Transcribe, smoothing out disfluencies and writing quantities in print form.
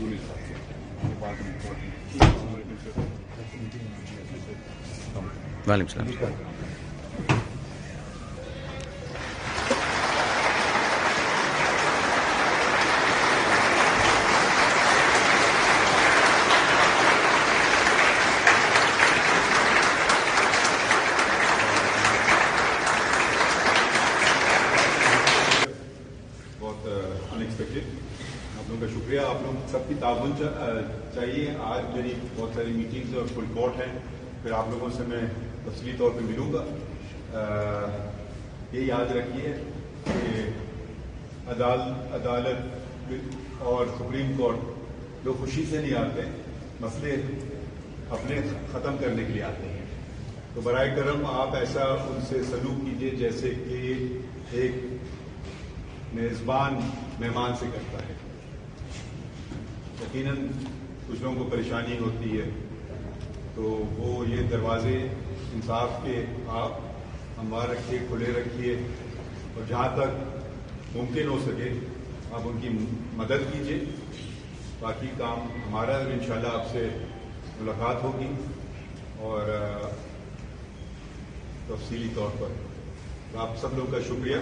Unit वालेकुम सलाम। बहुत अनएक्सपेक्टेड। आप लोगों का शुक्रिया। आप लोग सबकी ताउन चाहिए। आज मेरी बहुत सारी मीटिंग्स और फुल कोर्ट हैं, फिर आप लोगों से मैं तफसीली तौर पे मिलूंगा। ये याद रखिए कि अदालत और सुप्रीम कोर्ट लोग खुशी से नहीं आते, मसले अपने ख़त्म करने के लिए आते हैं। तो बराए करम आप ऐसा उनसे सलूक कीजिए जैसे कि एक मेज़बान मेहमान से करता है। यकीनन कुछ लोगों को परेशानी होती है, तो वो ये दरवाजे इंसाफ के आप हमवार रखिए, खुले रखिए, और जहाँ तक मुमकिन हो सके आप उनकी मदद कीजिए। बाकी काम हमारा, इंशाल्लाह आपसे मुलाकात होगी और तफसीली तौर पर। आप सब लोग का शुक्रिया।